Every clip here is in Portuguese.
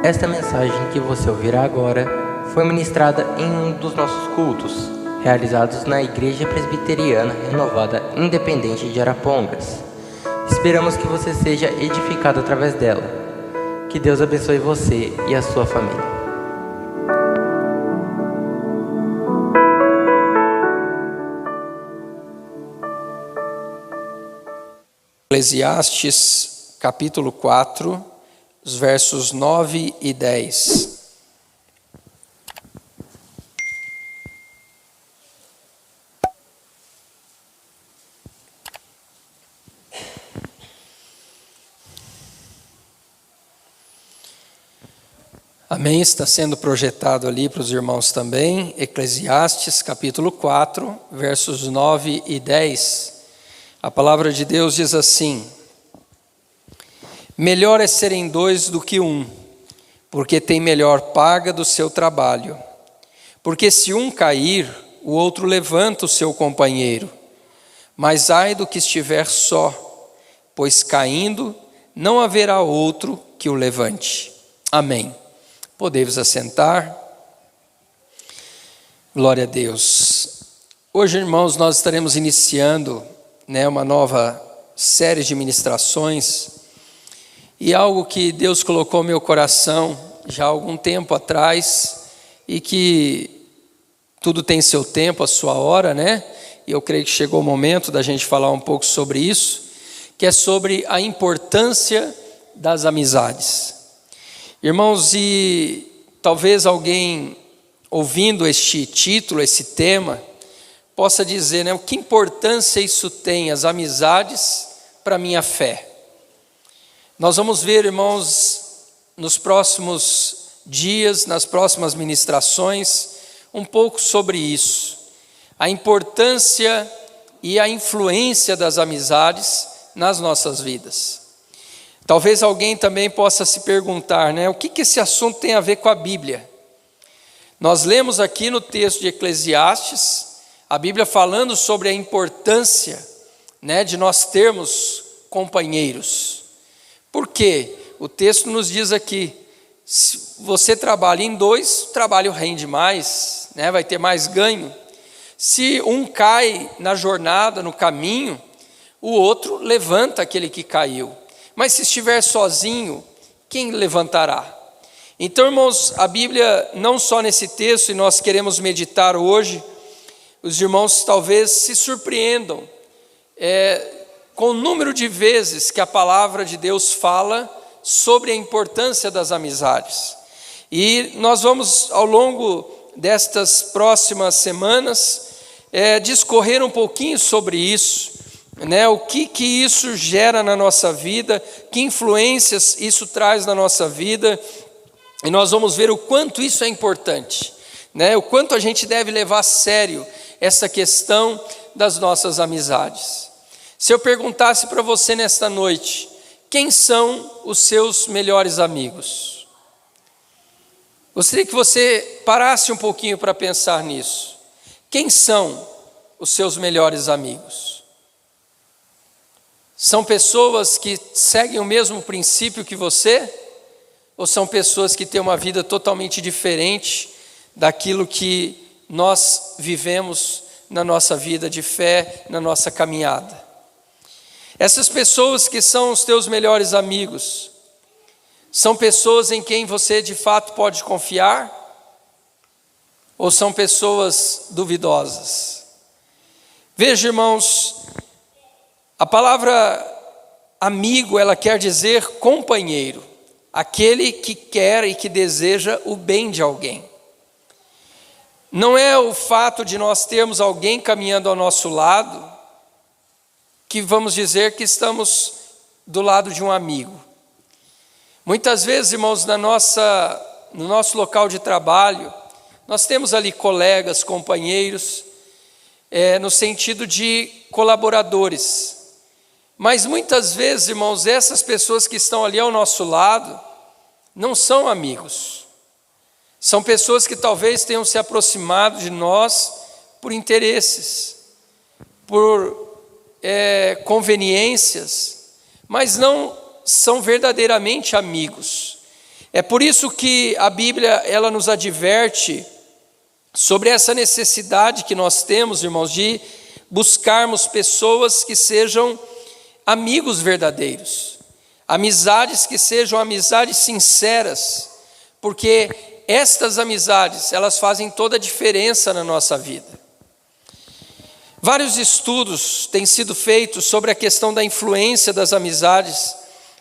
Esta mensagem que você ouvirá agora foi ministrada em um dos nossos cultos, realizados na Igreja Presbiteriana Renovada Independente de Arapongas. Esperamos que você seja edificado através dela. Que Deus abençoe você e a sua família. Eclesiastes, capítulo 4, os versos 9 e 10. Amém? Está sendo projetado ali para os irmãos também. Eclesiastes, capítulo 4, versos 9 e 10. A palavra de Deus diz assim: melhor é serem dois do que um, porque tem melhor paga do seu trabalho. Porque se um cair, o outro levanta o seu companheiro. Mas ai do que estiver só, pois caindo, não haverá outro que o levante. Amém. Podemos assentar. Glória a Deus. Hoje, irmãos, nós estaremos iniciando uma nova série de ministrações, e algo que Deus colocou no meu coração já há algum tempo atrás, e que tudo tem seu tempo, a sua hora, e eu creio que chegou o momento da gente falar um pouco sobre isso, que é sobre a importância das amizades. Irmãos, e talvez alguém ouvindo este título, esse tema, possa dizer, que importância isso tem, as amizades, para a minha fé. Nós vamos ver, irmãos, nos próximos dias, nas próximas ministrações, um pouco sobre isso. A importância e a influência das amizades nas nossas vidas. Talvez alguém também possa se perguntar, o que esse assunto tem a ver com a Bíblia? Nós lemos aqui no texto de Eclesiastes, a Bíblia falando sobre a importância, de nós termos companheiros. Por quê? O texto nos diz aqui, se você trabalha em dois, o trabalho rende mais, vai ter mais ganho. Se um cai na jornada, no caminho, o outro levanta aquele que caiu. Mas se estiver sozinho, quem levantará? Então, irmãos, a Bíblia, não só nesse texto, e nós queremos meditar hoje, os irmãos talvez se surpreendam com o número de vezes que a palavra de Deus fala sobre a importância das amizades. E nós vamos, ao longo destas próximas semanas, discorrer um pouquinho sobre isso, o que isso gera na nossa vida, que influências isso traz na nossa vida, e nós vamos ver o quanto isso é importante, o quanto a gente deve levar a sério essa questão das nossas amizades. Se eu perguntasse para você nesta noite, quem são os seus melhores amigos? Gostaria que você parasse um pouquinho para pensar nisso. Quem são os seus melhores amigos? São pessoas que seguem o mesmo princípio que você? Ou são pessoas que têm uma vida totalmente diferente daquilo que nós vivemos na nossa vida de fé, na nossa caminhada? Essas pessoas que são os teus melhores amigos, são pessoas em quem você de fato pode confiar? Ou são pessoas duvidosas? Veja, irmãos, a palavra amigo, ela quer dizer companheiro, aquele que quer e que deseja o bem de alguém. Não é o fato de nós termos alguém caminhando ao nosso lado, que vamos dizer que estamos do lado de um amigo. Muitas vezes, irmãos, no nosso local de trabalho, nós temos ali colegas, companheiros, no sentido de colaboradores. Mas muitas vezes, irmãos, essas pessoas que estão ali ao nosso lado não são amigos. São pessoas que talvez tenham se aproximado de nós por interesses, por conveniências, mas não são verdadeiramente amigos. É por isso que a Bíblia ela nos adverte sobre essa necessidade que nós temos, irmãos, de buscarmos pessoas que sejam amigos verdadeiros, amizades que sejam amizades sinceras, porque estas amizades, elas fazem toda a diferença na nossa vida. Vários estudos têm sido feitos sobre a questão da influência das amizades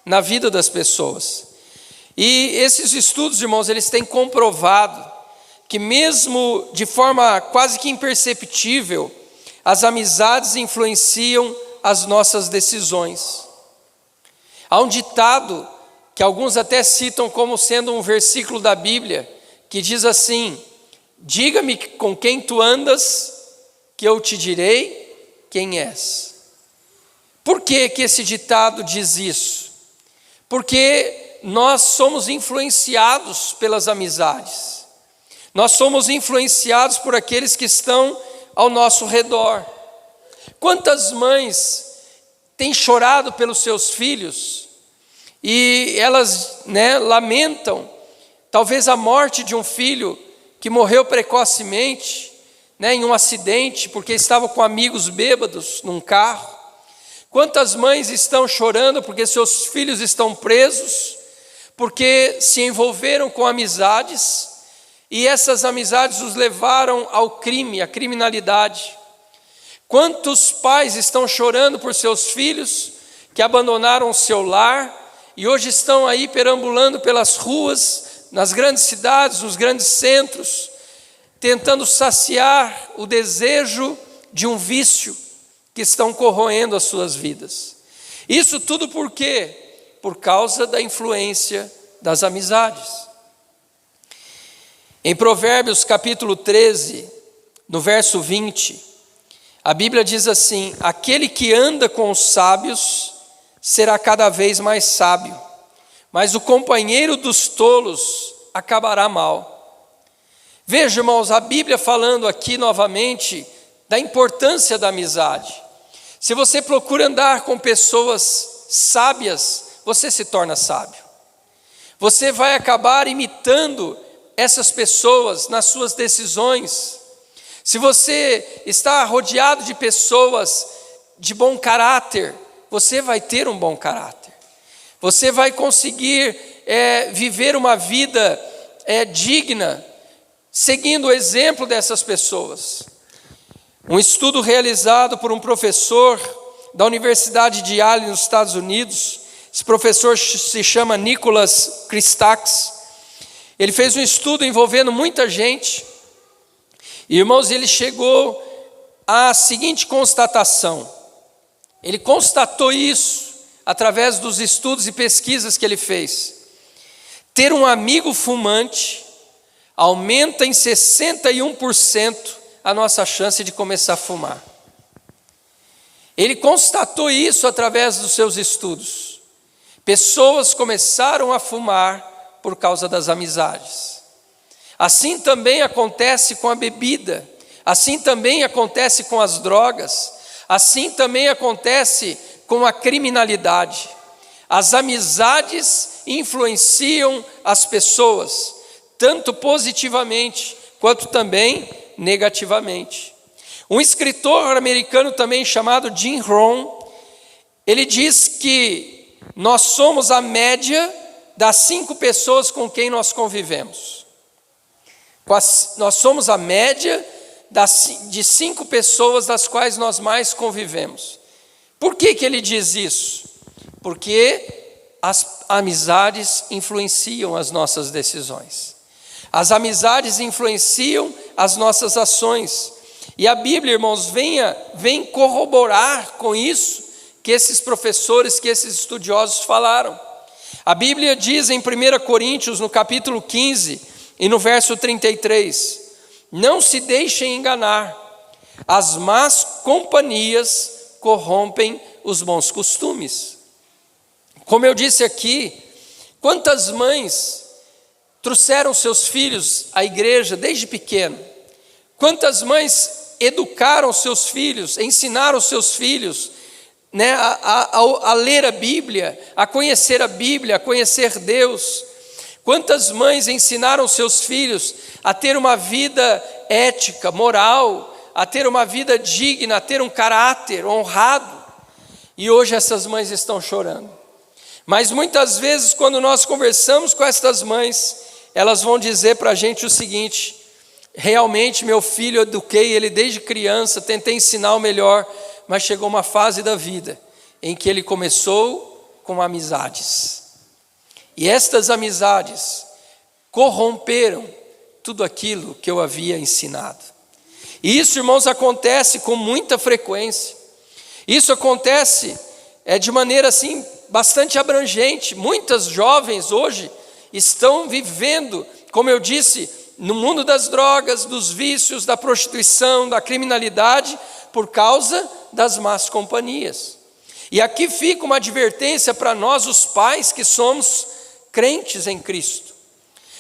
na vida das pessoas. E esses estudos, irmãos, eles têm comprovado que mesmo de forma quase que imperceptível, as amizades influenciam as nossas decisões. Há um ditado que alguns até citam como sendo um versículo da Bíblia, que diz assim: diga-me com quem tu andas, que eu te direi quem és. Por que que esse ditado diz isso? Porque nós somos influenciados pelas amizades. Nós somos influenciados por aqueles que estão ao nosso redor. Quantas mães têm chorado pelos seus filhos e elas, lamentam talvez a morte de um filho que morreu precocemente, em um acidente, porque estava com amigos bêbados num carro. Quantas mães estão chorando porque seus filhos estão presos, porque se envolveram com amizades, e essas amizades os levaram ao crime, à criminalidade. Quantos pais estão chorando por seus filhos que abandonaram o seu lar e hoje estão aí perambulando pelas ruas, nas grandes cidades, nos grandes centros, tentando saciar o desejo de um vício que estão corroendo as suas vidas. Isso tudo por quê? Por causa da influência das amizades. Em Provérbios capítulo 13, no verso 20, a Bíblia diz assim: aquele que anda com os sábios será cada vez mais sábio, mas o companheiro dos tolos acabará mal. Veja, irmãos, a Bíblia falando aqui novamente da importância da amizade. Se você procura andar com pessoas sábias, você se torna sábio. Você vai acabar imitando essas pessoas nas suas decisões. Se você está rodeado de pessoas de bom caráter, você vai ter um bom caráter. Você vai conseguir viver uma vida digna, seguindo o exemplo dessas pessoas. Um estudo realizado por um professor da Universidade de Yale, nos Estados Unidos, esse professor se chama Nicholas Christakis. Ele fez um estudo envolvendo muita gente. E, irmãos, ele chegou à seguinte constatação. Ele constatou isso através dos estudos e pesquisas que ele fez. Ter um amigo fumante aumenta em 61% a nossa chance de começar a fumar. Ele constatou isso através dos seus estudos. Pessoas começaram a fumar por causa das amizades. Assim também acontece com a bebida, assim também acontece com as drogas, assim também acontece com a criminalidade. As amizades influenciam as pessoas, tanto positivamente quanto também negativamente. Um escritor americano também chamado Jim Rohn, ele diz que nós somos a média das 5 pessoas com quem nós convivemos. Nós somos a média de 5 pessoas das quais nós mais convivemos. Por que ele diz isso? Porque as amizades influenciam as nossas decisões. As amizades influenciam as nossas ações. E a Bíblia, irmãos, vem corroborar com isso que esses professores, que esses estudiosos falaram. A Bíblia diz em 1 Coríntios, no capítulo 15, e no verso 33, não se deixem enganar, as más companhias corrompem os bons costumes. Como eu disse aqui, quantas mães trouxeram seus filhos à igreja desde pequeno? Quantas mães educaram seus filhos, ensinaram seus filhos a ler a Bíblia, a conhecer Deus? Quantas mães ensinaram seus filhos a ter uma vida ética, moral, a ter uma vida digna, a ter um caráter honrado? E hoje essas mães estão chorando. Mas muitas vezes, quando nós conversamos com essas mães, elas vão dizer para a gente o seguinte: realmente meu filho, eu eduquei ele desde criança, tentei ensinar o melhor, mas chegou uma fase da vida em que ele começou com amizades. E estas amizades corromperam tudo aquilo que eu havia ensinado. E isso, irmãos, acontece com muita frequência. Isso acontece de maneira assim bastante abrangente. Muitas jovens hoje estão vivendo, como eu disse, no mundo das drogas, dos vícios, da prostituição, da criminalidade, por causa das más companhias. E aqui fica uma advertência para nós, os pais que somos crentes em Cristo.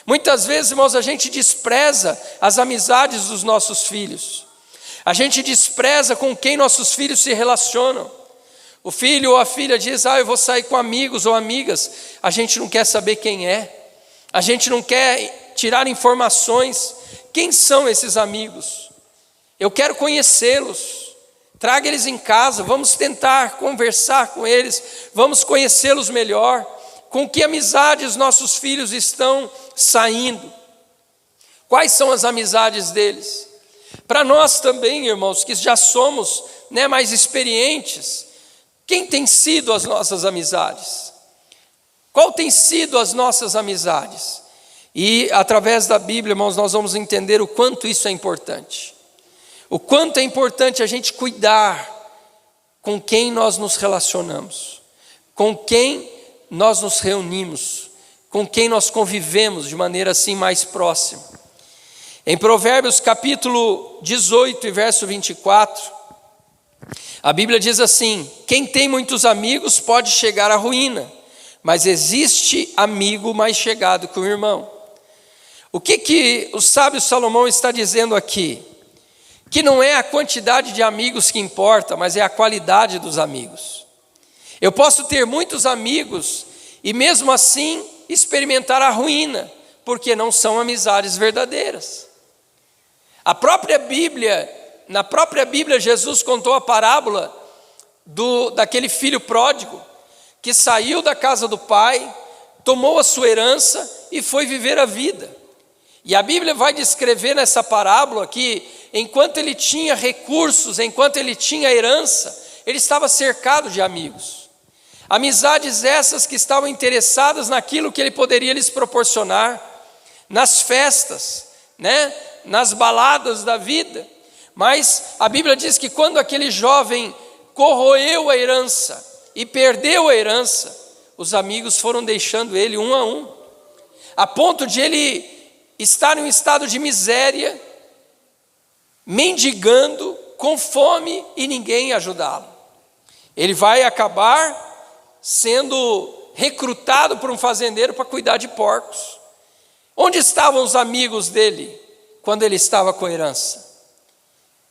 Muitas vezes, irmãos, a gente despreza as amizades dos nossos filhos. A gente despreza com quem nossos filhos se relacionam. O filho ou a filha diz: eu vou sair com amigos ou amigas. A gente não quer saber quem é. A gente não quer tirar informações. Quem são esses amigos? Eu quero conhecê-los. Traga eles em casa, vamos tentar conversar com eles, vamos conhecê-los melhor. Com que amizades nossos filhos estão saindo? Quais são as amizades deles? Para nós também, irmãos, que já somos mais experientes, quem tem sido as nossas amizades? Qual tem sido as nossas amizades? E através da Bíblia, irmãos, nós vamos entender o quanto isso é importante. O quanto é importante a gente cuidar com quem nós nos relacionamos, com quem nós nos reunimos, com quem nós convivemos de maneira assim mais próxima. Em Provérbios capítulo 18 e verso 24, a Bíblia diz assim: quem tem muitos amigos pode chegar à ruína, mas existe amigo mais chegado que o irmão. O que o sábio Salomão está dizendo aqui? Que não é a quantidade de amigos que importa, mas é a qualidade dos amigos. Eu posso ter muitos amigos e mesmo assim experimentar a ruína, porque não são amizades verdadeiras. Na própria Bíblia, Jesus contou a parábola daquele filho pródigo, que saiu da casa do pai, tomou a sua herança e foi viver a vida. E a Bíblia vai descrever nessa parábola que enquanto ele tinha recursos, enquanto ele tinha herança, ele estava cercado de amigos. Amizades essas que estavam interessadas naquilo que ele poderia lhes proporcionar, nas festas, nas baladas da vida. Mas a Bíblia diz que quando aquele jovem corroeu a herança e perdeu a herança, os amigos foram deixando ele um a um, a ponto de ele estar em um estado de miséria, mendigando, com fome e ninguém ajudá-lo. Ele vai acabar sendo recrutado por um fazendeiro para cuidar de porcos. Onde estavam os amigos dele quando ele estava com a herança?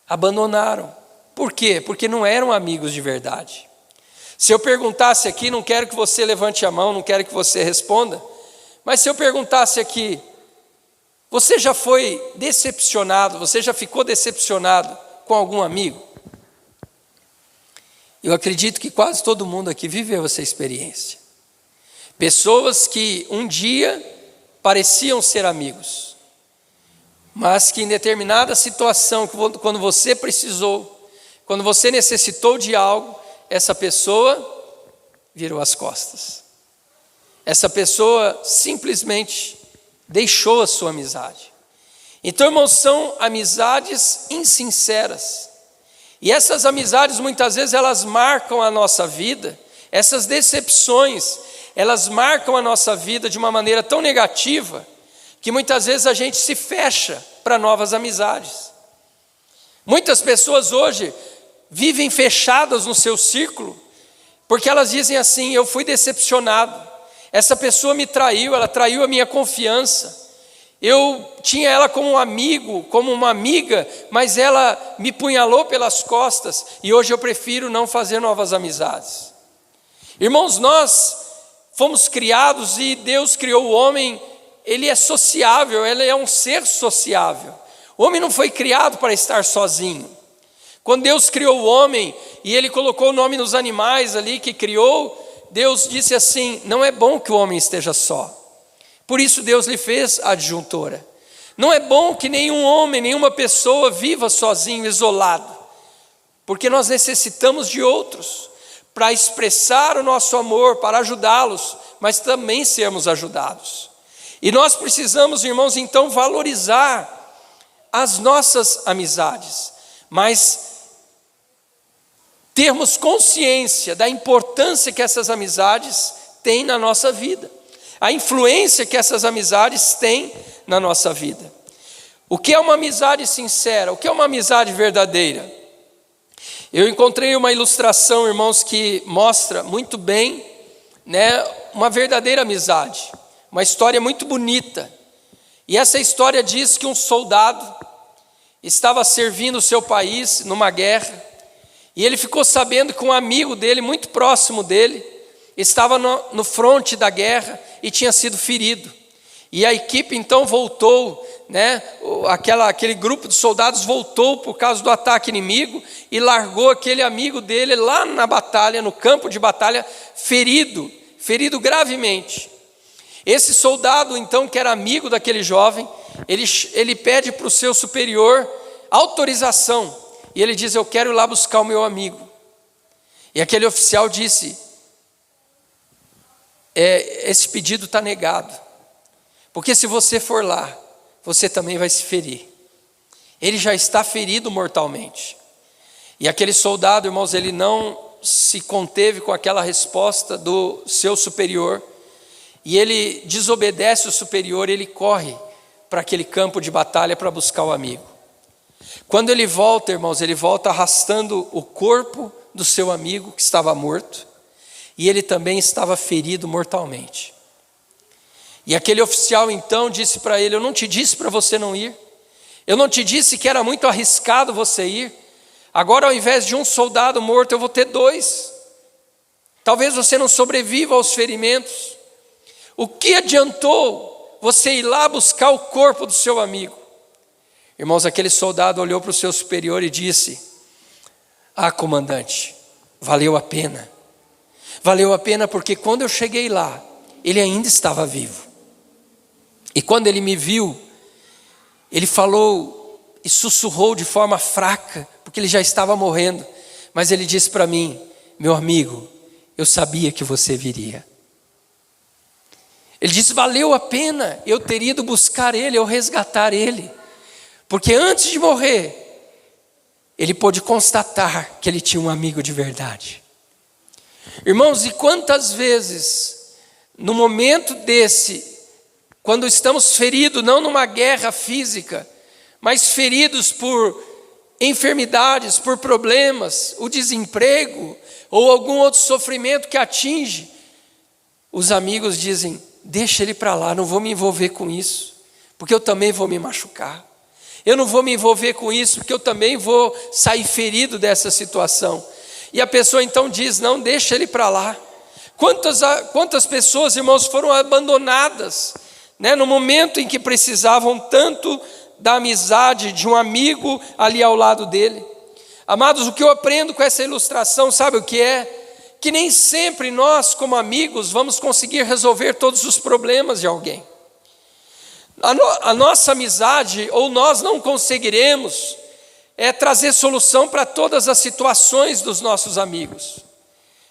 Abandonaram. Por quê? Porque não eram amigos de verdade. Se eu perguntasse aqui, não quero que você levante a mão, não quero que você responda, mas se eu perguntasse aqui: você já foi decepcionado, você já ficou decepcionado com algum amigo? Eu acredito que quase todo mundo aqui viveu essa experiência. Pessoas que um dia pareciam ser amigos, mas que em determinada situação, quando você precisou, quando você necessitou de algo, essa pessoa virou as costas. Essa pessoa simplesmente deixou a sua amizade. Então, irmãos, são amizades insinceras. E essas amizades, muitas vezes, elas marcam a nossa vida. Essas decepções, elas marcam a nossa vida de uma maneira tão negativa, que muitas vezes a gente se fecha para novas amizades. Muitas pessoas hoje vivem fechadas no seu círculo, porque elas dizem assim: eu fui decepcionado, essa pessoa me traiu, ela traiu a minha confiança. Eu tinha ela como um amigo, como uma amiga, mas ela me punhalou pelas costas e hoje eu prefiro não fazer novas amizades. Irmãos, nós fomos criados e Deus criou o homem ele é sociável, ele é um ser sociável. O homem não foi criado para estar sozinho. Quando Deus criou o homem e ele colocou o nome nos animais ali que criou, Deus disse assim: não é bom que o homem esteja só. Por isso Deus lhe fez a adjuntora. Não é bom que nenhum homem, nenhuma pessoa viva sozinho, isolado, porque nós necessitamos de outros para expressar o nosso amor, para ajudá-los, mas também sermos ajudados. E nós precisamos, irmãos, então valorizar as nossas amizades, mas termos consciência da importância que essas amizades têm na nossa vida, a influência que essas amizades têm na nossa vida. O que é uma amizade sincera? O que é uma amizade verdadeira? Eu encontrei uma ilustração, irmãos, que mostra muito bem, uma verdadeira amizade, uma história muito bonita. E essa história diz que um soldado estava servindo o seu país numa guerra, e ele ficou sabendo que um amigo dele, muito próximo dele, estava no fronte da guerra e tinha sido ferido. E a equipe então voltou, aquele grupo de soldados voltou por causa do ataque inimigo e largou aquele amigo dele lá na batalha, no campo de batalha, ferido gravemente. Esse soldado então, que era amigo daquele jovem, ele pede para o seu superior autorização, e ele diz: eu quero ir lá buscar o meu amigo. E aquele oficial disse: esse pedido está negado, porque se você for lá, você também vai se ferir. Ele já está ferido mortalmente. E aquele soldado, irmãos, ele não se conteve com aquela resposta do seu superior, e ele desobedece o superior, ele corre para aquele campo de batalha para buscar o amigo. Quando ele volta, irmãos, ele volta arrastando o corpo do seu amigo que estava morto, e ele também estava ferido mortalmente. E aquele oficial então disse para ele: eu não te disse para você não ir? Eu não te disse que era muito arriscado você ir? Agora, ao invés de um soldado morto, eu vou ter 2. Talvez você não sobreviva aos ferimentos. O que adiantou você ir lá buscar o corpo do seu amigo? Irmãos, aquele soldado olhou para o seu superior e disse: comandante, valeu a pena. Valeu a pena porque quando eu cheguei lá, ele ainda estava vivo. E quando ele me viu, ele falou e sussurrou de forma fraca, porque ele já estava morrendo. Mas ele disse para mim: meu amigo, eu sabia que você viria. Ele disse: valeu a pena eu ter ido buscar ele, eu resgatar ele. Porque antes de morrer, ele pôde constatar que ele tinha um amigo de verdade. Irmãos, e quantas vezes, no momento desse, quando estamos feridos, não numa guerra física, mas feridos por enfermidades, por problemas, o desemprego, ou algum outro sofrimento que atinge, os amigos dizem: deixa ele para lá, não vou me envolver com isso, porque eu também vou me machucar. Eu não vou me envolver com isso, porque eu também vou sair ferido dessa situação. E a pessoa então diz: não, deixa ele para lá. Quantas pessoas, irmãos, foram abandonadas, no momento em que precisavam tanto da amizade de um amigo ali ao lado dele. Amados, o que eu aprendo com essa ilustração, sabe o que é? Que nem sempre nós, como amigos, vamos conseguir resolver todos os problemas de alguém. A nossa amizade, ou nós não conseguiremos trazer solução para todas as situações dos nossos amigos.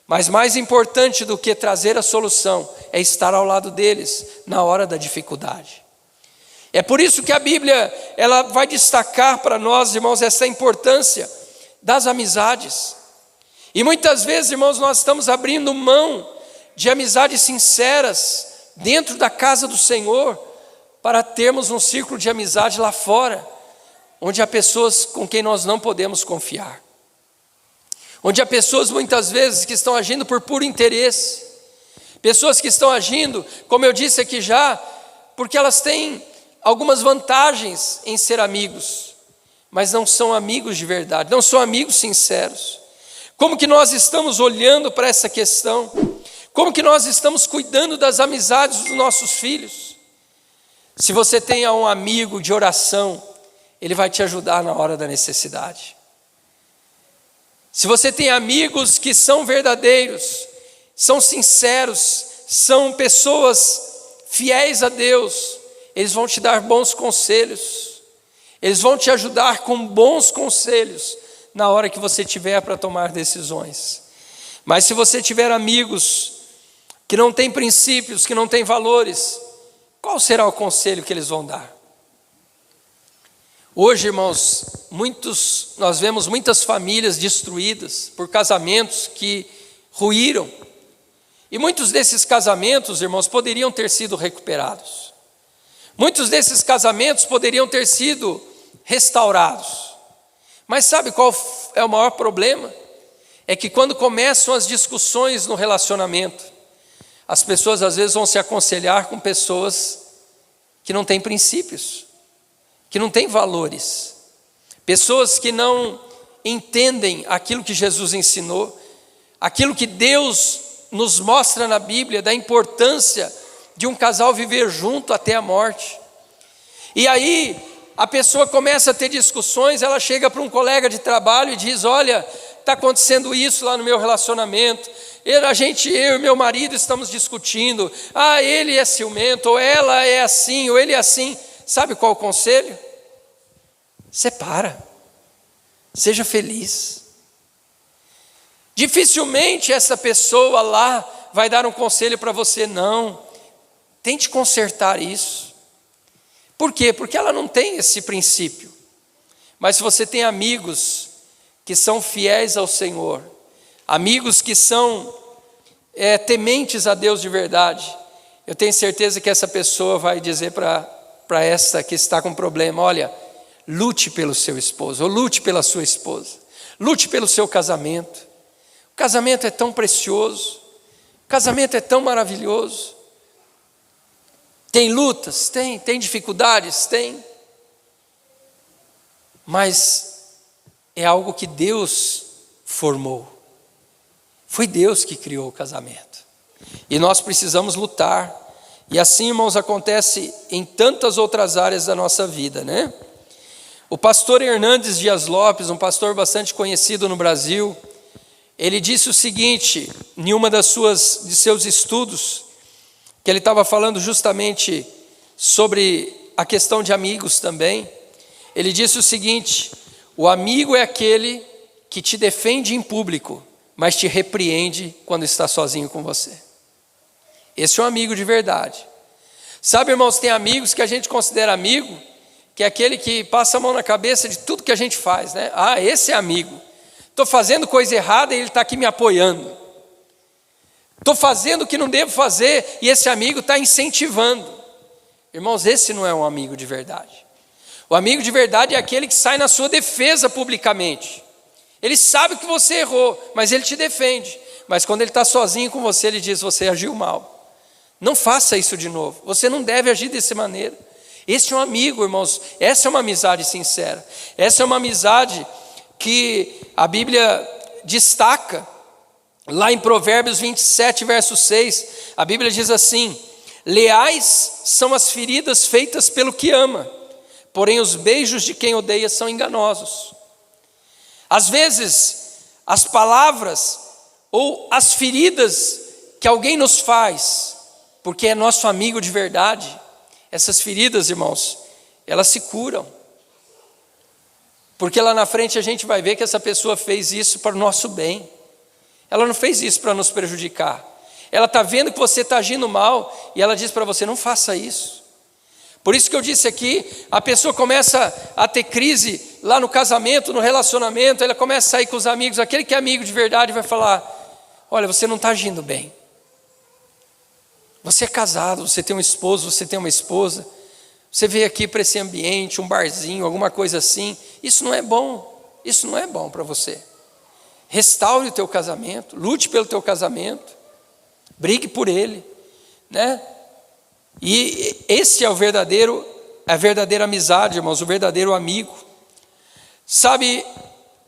Mas mais importante do que trazer a solução é estar ao lado deles na hora da dificuldade. É por isso que a Bíblia ela vai destacar para nós, irmãos, essa importância das amizades. E muitas vezes, irmãos, nós estamos abrindo mão de amizades sinceras dentro da casa do Senhor para termos um círculo de amizade lá fora, onde há pessoas com quem nós não podemos confiar. Onde há pessoas muitas vezes que estão agindo por puro interesse. Pessoas que estão agindo, como eu disse aqui já, porque elas têm algumas vantagens em ser amigos, mas não são amigos de verdade, não são amigos sinceros. Como que nós estamos olhando para essa questão? Como que nós estamos cuidando das amizades dos nossos filhos? Se você tem um amigo de oração, ele vai te ajudar na hora da necessidade. Se você tem amigos que são verdadeiros, são sinceros, são pessoas fiéis a Deus, eles vão te dar bons conselhos, eles vão te ajudar com bons conselhos na hora que você tiver para tomar decisões. Mas se você tiver amigos que não têm princípios, que não têm valores, qual será o conselho que eles vão dar? Hoje, irmãos, nós vemos muitas famílias destruídas por casamentos que ruíram. E muitos desses casamentos, irmãos, poderiam ter sido recuperados. Muitos desses casamentos poderiam ter sido restaurados. Mas sabe qual é o maior problema? É que quando começam as discussões no relacionamento, as pessoas às vezes vão se aconselhar com pessoas que não têm princípios, que não têm valores, pessoas que não entendem aquilo que Jesus ensinou, aquilo que Deus nos mostra na Bíblia, da importância de um casal viver junto até a morte. E aí a pessoa começa a ter discussões, ela chega para um colega de trabalho e diz: olha, está acontecendo isso lá no meu relacionamento, eu e meu marido estamos discutindo, ele é ciumento, ou ela é assim, ou ele é assim. Sabe qual o conselho? Separa, seja feliz. Dificilmente essa pessoa lá vai dar um conselho para você, não. Tente consertar isso. Por quê? Porque ela não tem esse princípio. Mas se você tem amigos que são fiéis ao Senhor, amigos que são tementes a Deus de verdade, eu tenho certeza que essa pessoa vai dizer para essa que está com problema: olha, lute pelo seu esposo, ou lute pela sua esposa, lute pelo seu casamento. O casamento é tão precioso, o casamento é tão maravilhoso. Tem lutas? Tem dificuldades? Tem. Mas é algo que Deus formou. Foi Deus que criou o casamento. E nós precisamos lutar. E assim, irmãos, acontece em tantas outras áreas da nossa vida, né? O pastor Hernandes Dias Lopes, um pastor bastante conhecido no Brasil, ele disse o seguinte, em uma de seus estudos, que ele estava falando justamente sobre a questão de amigos também. Ele disse o seguinte: o amigo é aquele que te defende em público, mas te repreende quando está sozinho com você. Esse é um amigo de verdade. Sabe, irmãos, tem amigos que a gente considera amigo, que é aquele que passa a mão na cabeça de tudo que a gente faz, né? Esse é amigo. Estou fazendo coisa errada e ele está aqui me apoiando. Estou fazendo o que não devo fazer e esse amigo está incentivando. Irmãos, esse não é um amigo de verdade. O amigo de verdade é aquele que sai na sua defesa publicamente. Ele sabe que você errou, mas ele te defende. Mas quando ele está sozinho com você, ele diz: você agiu mal. Não faça isso de novo. Você não deve agir dessa maneira. Esse é um amigo, irmãos. Essa é uma amizade sincera. Essa é uma amizade que a Bíblia destaca. Lá em Provérbios 27, verso 6, a Bíblia diz assim: leais são as feridas feitas pelo que ama, porém os beijos de quem odeia são enganosos. Às vezes, as palavras ou as feridas que alguém nos faz, porque é nosso amigo de verdade, essas feridas, irmãos, elas se curam. Porque lá na frente a gente vai ver que essa pessoa fez isso para o nosso bem. Ela não fez isso para nos prejudicar. Ela está vendo que você está agindo mal e ela diz para você: não faça isso. Por isso que eu disse aqui, a pessoa começa a ter crise lá no casamento, no relacionamento, ela começa a sair com os amigos, aquele que é amigo de verdade vai falar: olha, você não está agindo bem. Você é casado, você tem um esposo, você tem uma esposa, você veio aqui para esse ambiente, um barzinho, alguma coisa assim, isso não é bom, isso não é bom para você. Restaure o teu casamento, lute pelo teu casamento, brigue por ele, né? E esse é a verdadeira amizade, irmãos, o verdadeiro amigo. Sabe,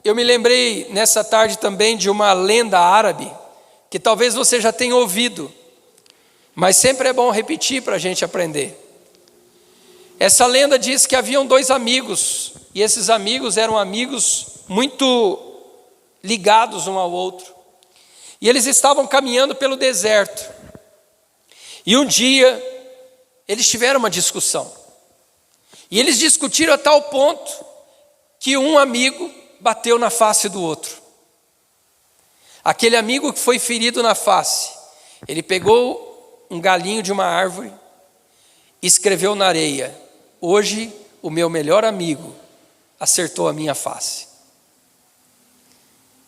eu me lembrei nessa tarde também de uma lenda árabe, que talvez você já tenha ouvido, mas sempre é bom repetir para a gente aprender. Essa lenda diz que haviam 2 amigos, e esses amigos eram amigos muito ligados um ao outro. E eles estavam caminhando pelo deserto. E um dia, eles tiveram uma discussão. E eles discutiram a tal ponto que um amigo bateu na face do outro. Aquele amigo que foi ferido na face, ele pegou um galinho de uma árvore e escreveu na areia: hoje o meu melhor amigo acertou a minha face.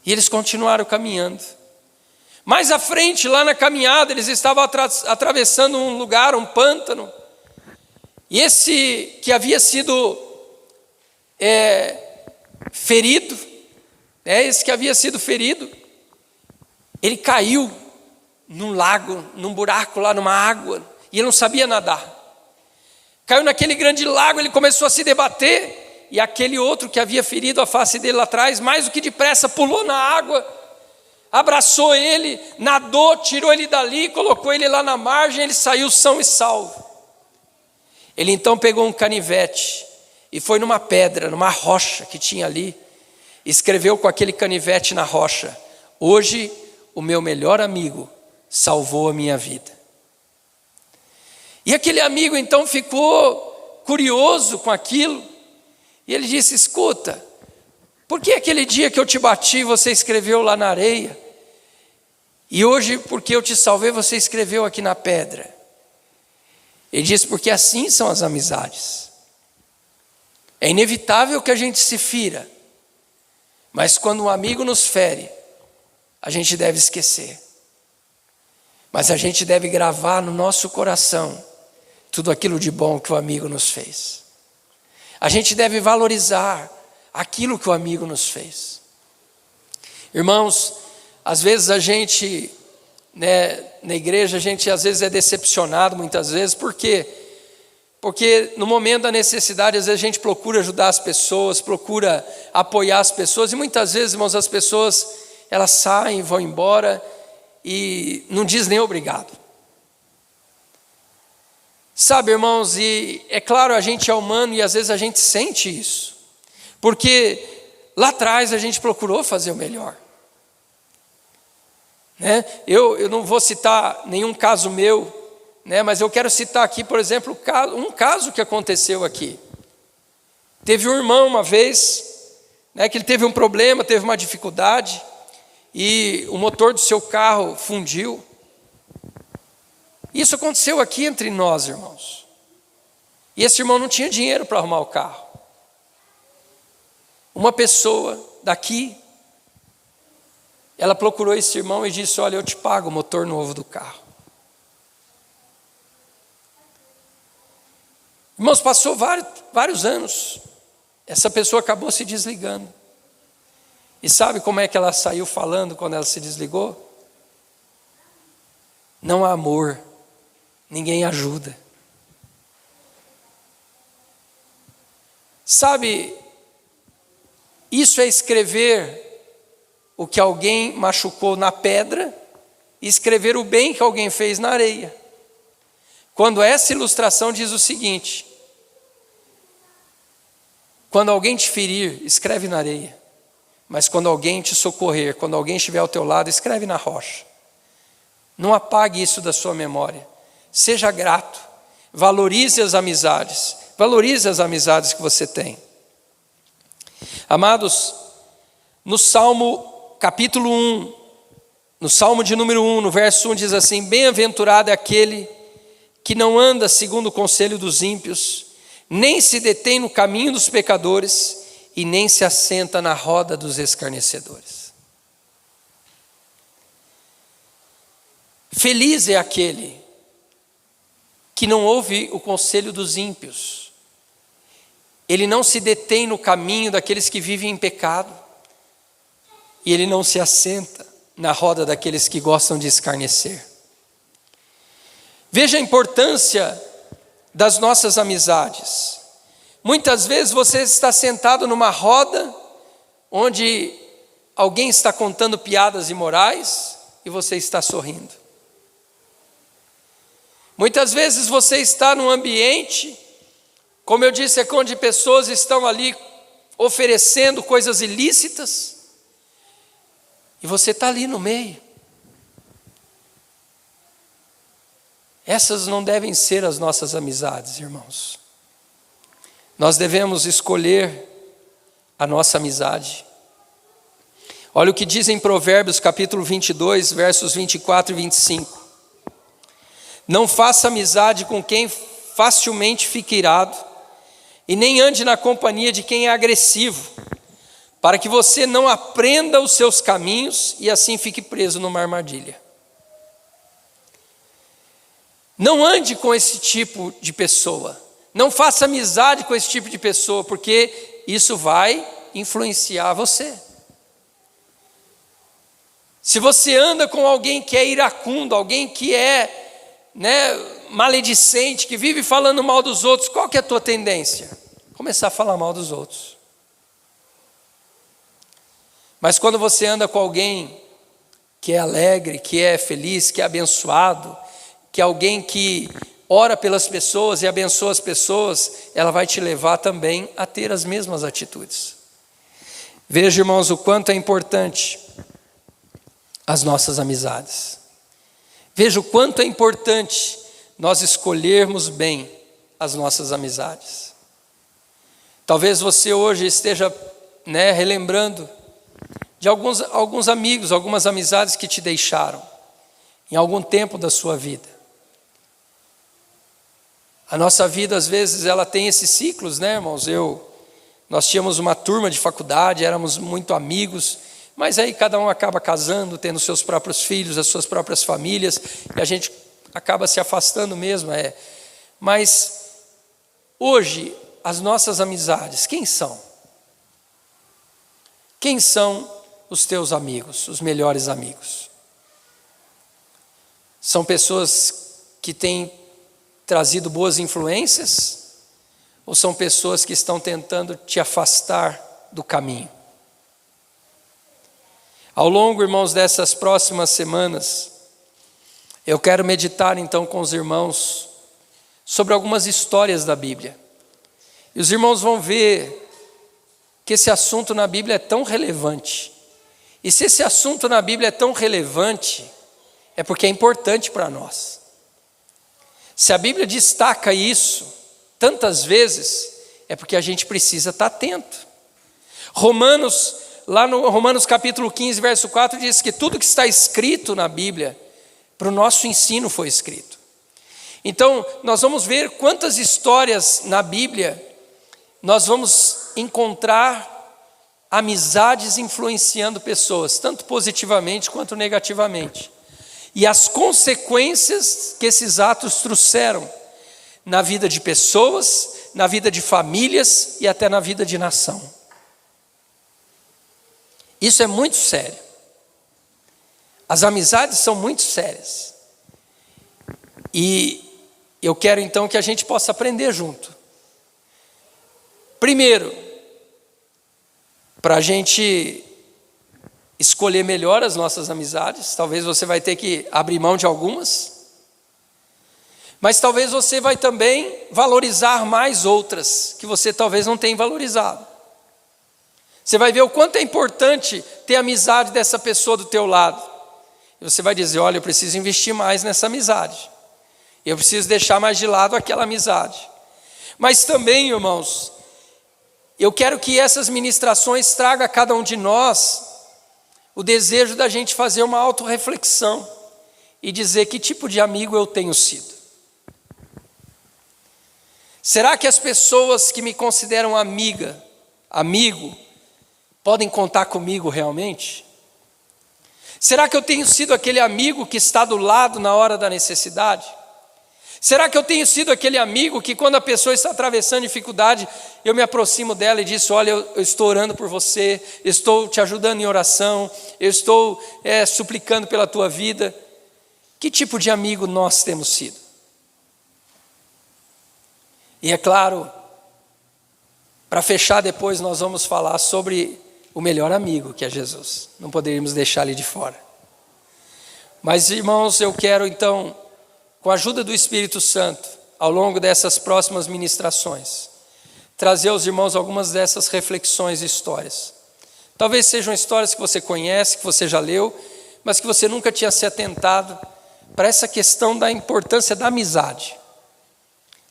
E eles continuaram caminhando. Mais à frente, lá na caminhada, eles estavam atravessando um lugar, um pântano. E esse que havia sido ferido, ele caiu num lago, num buraco lá, numa água, e ele não sabia nadar. Caiu naquele grande lago, ele começou a se debater, e aquele outro que havia ferido a face dele lá atrás, mais do que depressa, pulou na água, abraçou ele, nadou, tirou ele dali, colocou ele lá na margem, ele saiu são e salvo. Ele então pegou um canivete e foi numa pedra, numa rocha que tinha ali, escreveu com aquele canivete na rocha: hoje o meu melhor amigo salvou a minha vida. E aquele amigo então ficou curioso com aquilo, e ele disse: escuta, por que aquele dia que eu te bati você escreveu lá na areia? E hoje, porque eu te salvei, você escreveu aqui na pedra? Ele disse: porque assim são as amizades. É inevitável que a gente se fira, mas quando um amigo nos fere, a gente deve esquecer. Mas a gente deve gravar no nosso coração tudo aquilo de bom que o amigo nos fez. A gente deve valorizar aquilo que o amigo nos fez. Irmãos, às vezes a gente, na igreja, a gente às vezes é decepcionado, muitas vezes, por quê? Porque no momento da necessidade, às vezes a gente procura ajudar as pessoas, procura apoiar as pessoas, e muitas vezes, irmãos, as pessoas, elas saem, vão embora e não diz nem obrigado. Sabe, irmãos, e é claro, a gente é humano e às vezes a gente sente isso, porque lá atrás a gente procurou fazer o melhor. Eu não vou citar nenhum caso meu, mas eu quero citar aqui, por exemplo, um caso que aconteceu aqui. Teve um irmão uma vez, que ele teve um problema, teve uma dificuldade, e o motor do seu carro fundiu. Isso aconteceu aqui entre nós, irmãos. E esse irmão não tinha dinheiro para arrumar o carro. Uma pessoa daqui, ela procurou esse irmão e disse: olha, eu te pago o motor novo do carro. Irmãos, passou vários anos, essa pessoa acabou se desligando. E sabe como é que ela saiu falando quando ela se desligou? Não há amor, ninguém ajuda. Sabe, isso é escrever o que alguém machucou na pedra e escrever o bem que alguém fez na areia. Quando essa ilustração diz o seguinte: quando alguém te ferir, escreve na areia. Mas quando alguém te socorrer, quando alguém estiver ao teu lado, escreve na rocha. Não apague isso da sua memória. Seja grato. Valorize as amizades. Valorize as amizades que você tem. Amados, no Salmo capítulo 1, no Salmo de número 1, no verso 1 diz assim: bem-aventurado é aquele que não anda segundo o conselho dos ímpios, nem se detém no caminho dos pecadores, e nem se assenta na roda dos escarnecedores. Feliz é aquele que não ouve o conselho dos ímpios. Ele não se detém no caminho daqueles que vivem em pecado. E ele não se assenta na roda daqueles que gostam de escarnecer. Veja a importância das nossas amizades. Muitas vezes você está sentado numa roda onde alguém está contando piadas imorais e você está sorrindo. Muitas vezes você está num ambiente Como eu disse, é onde pessoas estão ali oferecendo coisas ilícitas, e você está ali no meio. Essas não devem ser as nossas amizades, irmãos. Nós devemos escolher a nossa amizade. Olha o que diz em Provérbios capítulo 22, versos 24 e 25. Não faça amizade com quem facilmente fica irado, e nem ande na companhia de quem é agressivo, para que você não aprenda os seus caminhos e assim fique preso numa armadilha. Não ande com esse tipo de pessoa, não faça amizade com esse tipo de pessoa, porque isso vai influenciar você. Se você anda com alguém que é iracundo, alguém que é maledicente, que vive falando mal dos outros, qual que é a tua tendência? Começar a falar mal dos outros. Mas quando você anda com alguém que é alegre, que é feliz, que é abençoado, que é alguém que ora pelas pessoas e abençoa as pessoas, ela vai te levar também a ter as mesmas atitudes. Veja, irmãos, o quanto é importante as nossas amizades. Veja o quanto é importante nós escolhermos bem as nossas amizades. Talvez você hoje esteja relembrando de alguns amigos, algumas amizades que te deixaram em algum tempo da sua vida. A nossa vida, às vezes, ela tem esses ciclos, irmãos? Nós tínhamos uma turma de faculdade, éramos muito amigos, mas aí cada um acaba casando, tendo seus próprios filhos, as suas próprias famílias, e a gente acaba se afastando mesmo. Mas hoje, as nossas amizades, quem são? Quem são os teus amigos, os melhores amigos? São pessoas que têm trazido boas influências, ou são pessoas que estão tentando te afastar do caminho? Ao longo, irmãos, dessas próximas semanas, eu quero meditar então com os irmãos sobre algumas histórias da Bíblia. E os irmãos vão ver que esse assunto na Bíblia é tão relevante. E se esse assunto na Bíblia é tão relevante, é porque é importante para nós. Se a Bíblia destaca isso tantas vezes, é porque a gente precisa estar atento. Lá no Romanos capítulo 15, verso 4, diz que tudo que está escrito na Bíblia, para o nosso ensino foi escrito. Então, nós vamos ver quantas histórias na Bíblia nós vamos encontrar amizades influenciando pessoas, tanto positivamente quanto negativamente. E as consequências que esses atos trouxeram na vida de pessoas, na vida de famílias e até na vida de nação. Isso é muito sério. As amizades são muito sérias. E eu quero então que a gente possa aprender junto. Primeiro, para a gente escolher melhor as nossas amizades, talvez você vai ter que abrir mão de algumas, mas talvez você vai também valorizar mais outras, que você talvez não tenha valorizado. Você vai ver o quanto é importante ter amizade dessa pessoa do teu lado. E você vai dizer, olha, eu preciso investir mais nessa amizade. Eu preciso deixar mais de lado aquela amizade. Mas também, irmãos, eu quero que essas ministrações tragam a cada um de nós o desejo da gente fazer uma autorreflexão e dizer que tipo de amigo eu tenho sido. Será que as pessoas que me consideram amigo, podem contar comigo realmente? Será que eu tenho sido aquele amigo que está do lado na hora da necessidade? Será que eu tenho sido aquele amigo que quando a pessoa está atravessando dificuldade, eu me aproximo dela e digo, olha, eu estou orando por você, eu estou te ajudando em oração, eu estou suplicando pela tua vida. Que tipo de amigo nós temos sido? E é claro, para fechar depois nós vamos falar sobre o melhor amigo, que é Jesus. Não poderíamos deixar ele de fora. Mas, irmãos, eu quero então, com a ajuda do Espírito Santo, ao longo dessas próximas ministrações, trazer aos irmãos algumas dessas reflexões e histórias. Talvez sejam histórias que você conhece, que você já leu, mas que você nunca tinha se atentado para essa questão da importância da amizade,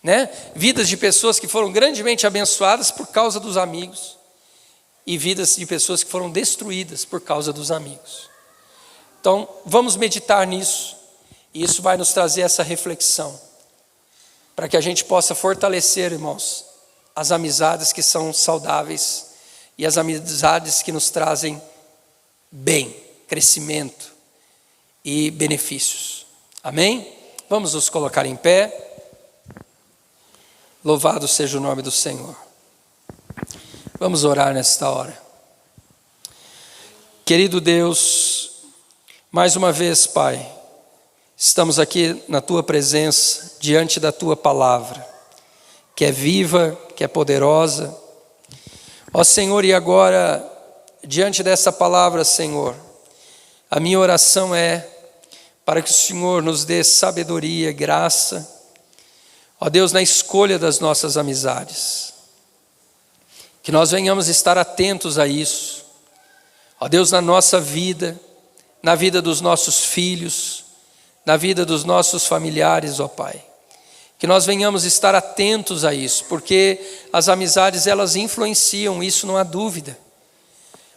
né? Vidas de pessoas que foram grandemente abençoadas por causa dos amigos e vidas de pessoas que foram destruídas por causa dos amigos. Então, vamos meditar nisso, e isso vai nos trazer essa reflexão, para que a gente possa fortalecer, irmãos, as amizades que são saudáveis e as amizades que nos trazem bem, crescimento e benefícios. Amém? Vamos nos colocar em pé. Louvado seja o nome do Senhor. Vamos orar nesta hora. Querido Deus, mais uma vez, Pai, estamos aqui na Tua presença, diante da Tua palavra, que é viva, que é poderosa. Ó Senhor, e agora, diante dessa palavra, Senhor, a minha oração é para que o Senhor nos dê sabedoria, graça, ó Deus, na escolha das nossas amizades. Que nós venhamos estar atentos a isso, ó Deus, na nossa vida, na vida dos nossos filhos, na vida dos nossos familiares, ó Pai. Que nós venhamos estar atentos a isso, porque as amizades, elas influenciam, isso não há dúvida.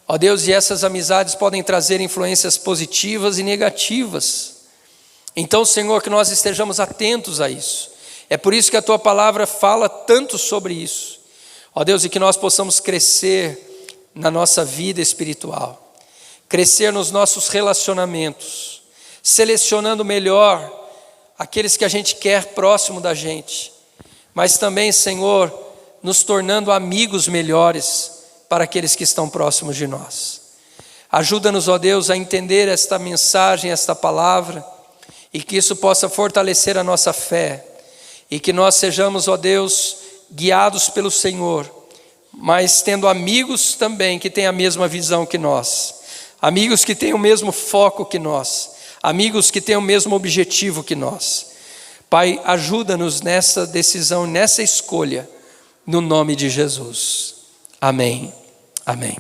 Ó Deus, e essas amizades podem trazer influências positivas e negativas. Então, Senhor, que nós estejamos atentos a isso. É por isso que a Tua palavra fala tanto sobre isso. Ó Deus, e que nós possamos crescer na nossa vida espiritual, crescer nos nossos relacionamentos, selecionando melhor aqueles que a gente quer próximo da gente, mas também, Senhor, nos tornando amigos melhores para aqueles que estão próximos de nós. Ajuda-nos, ó Deus, a entender esta mensagem, esta palavra, e que isso possa fortalecer a nossa fé, e que nós sejamos, ó Deus, guiados pelo Senhor, mas tendo amigos também que têm a mesma visão que nós, amigos que têm o mesmo foco que nós, amigos que têm o mesmo objetivo que nós. Pai, ajuda-nos nessa decisão, nessa escolha, no nome de Jesus. Amém. Amém.